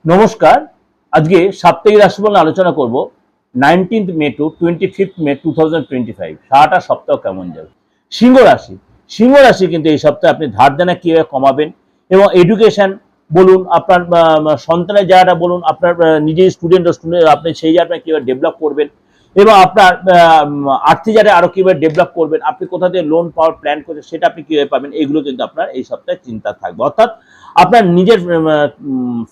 নমস্কার। আজকে সাপ্তাহিক রাশিফল নিয়ে আলোচনা করব 19th মে টু 25th মে 2025 সারাটা সপ্তাহ কেমন যাবে। সিংহ রাশি কিন্তু এই সপ্তাহে আপনি ধার দেনা কিভাবে কমাবেন এবং এডুকেশন বলুন, আপনার সন্তানের জায়গাটা বলুন, আপনার নিজের স্টুডেন্ট আপনি সেই জায়গাটা কিভাবে ডেভেলপ করবেন এবং আপনার আর্থিক জায়গায় আরো কিভাবে ডেভেলপ করবেন, আপনি কোথা থেকে লোন পাওয়ার প্ল্যান করছেন সেটা আপনি কিভাবে পাবেন, এগুলো কিন্তু আপনার এই সপ্তাহে চিন্তা থাকবে। অর্থাৎ আপনার নিজের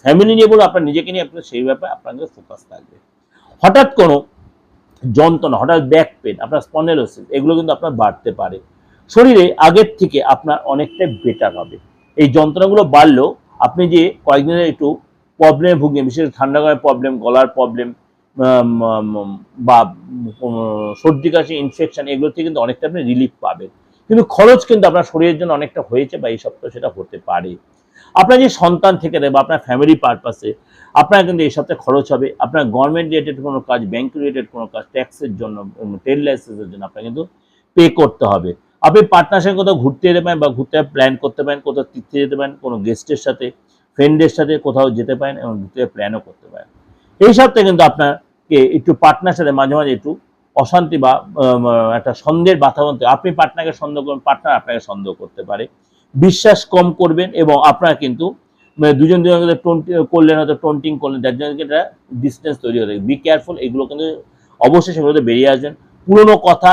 ফ্যামিলি নিয়ে বলুন, আপনার নিজেকে নিয়ে আপনার সেই ব্যাপারে আপনাদের ফোকাস থাকবে। হঠাৎ কোনো যন্ত্রণা, হঠাৎ ব্যাক পেন, আপনার স্পন্ডাইলোসিস এগুলো কিন্তু আপনার বাড়তে পারে। শরীরে আগের থেকে আপনার অনেকটাই বেটার হবে। এই যন্ত্রণাগুলো বাড়লেও আপনি যে কয়েকদিনের একটু প্রবলেমে ভুগছেন, বিশেষ ঠান্ডা গরমের প্রবলেম, গলার প্রবলেম বা সর্দি কাশি ইনফেকশন, এগুলো থেকে কিন্তু অনেকটা আপনি রিলিফ পাবেন। কিন্তু খরচ কিন্তু আপনার শরীরের জন্য অনেকটা হয়েছে বা এই সপ্তাহে সেটা হতে পারে। আপনার যে সন্তান থেকে দেয় বা আপনার ফ্যামিলি পারপাসে আপনার কিন্তু এই সপ্তাহে খরচ হবে। আপনার গভর্নমেন্ট রিলেটেড কোনো কাজ, ব্যাংক রিলেটেড কোনো কাজ, ট্যাক্সের জন্য, ট্রেড লাইসেন্সের জন্য আপনার কিন্তু পে করতে হবে। আপনি পার্টনার সাথে কোথাও ঘুরতে যেতে পারেন বা ঘুরতে প্ল্যান করতে পারেন, কোথাও তীর্থে যেতে পারেন, কোনো গেস্টের সাথে, ফ্রেন্ডের সাথে কোথাও যেতে পারেন এবং ঘুরতে প্ল্যানও করতে পারেন। এই সপ্তাহে কিন্তু আপনাকে একটু পার্টনার সাথে মাঝে মাঝে একটু অশান্তি বা একটা সন্দেহের বাতাবরণ, আপনি পার্টনারকে সন্দেহ করবেন, পার্টনার আপনাকে সন্দেহ করতে পারে। বিশ্বাস কম করবেন এবং আপনারা কিন্তু দুজন দুজনকে করলেন, হয়তো টন্টিং করলেন, যার জন্য একটা ডিস্টেন্স তৈরি হয়ে থাকে। বি কেয়ারফুল, এগুলো কিন্তু অবশ্যই সেগুলোতে বেরিয়ে আসবেন। পুরোনো কথা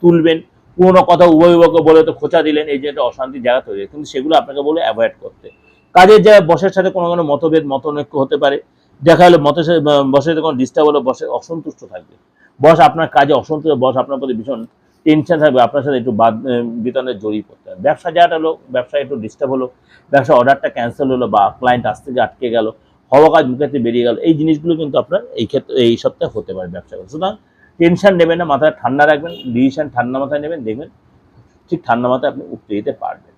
তুলবেন, পুরোনো কথা উভয়কে বলে তো খোঁচা দিলেন, এই যে একটা অশান্তির জায়গা তৈরি হয়, কিন্তু সেগুলো আপনাকে বলে অ্যাভয়েড করতে। কাজের জায়গায় বসের সাথে কোনো কোনো মতভেদ, মতনৈক্য হতে পারে। দেখা হলো বসের সাথে কোনো ডিস্টার্ব হলো, বসে অসন্তুষ্ট থাকবে, বস আপনার কাজে অসন্তুষ্ট, বস আপনার প্রতি ভীষণ টেনশন থাকবে, আপনার সাথে একটু বিতরণে জড়িয়ে পড়তে হবে। ব্যবসা জায়গাটা হলো, ব্যবসায় একটু ডিস্টার্ব হলো, ব্যবসা অর্ডারটা ক্যান্সেল হলো বা ক্লায়েন্ট আসতে গিয়ে আটকে গেল, হওয়া কাজ মুখে বেরিয়ে গেল, এই জিনিসগুলো কিন্তু আপনার এই ক্ষেত্রে এই সপ্তাহে হতে পারে ব্যবসা। সুতরাং টেনশন নেবেন না, মাথায় ঠান্ডা রাখবেন, ডিসিশন ঠান্ডা মাথায় নেবেন, দেখবেন ঠিক ঠান্ডা মাথায় আপনি উঠতে যেতে পারবেন।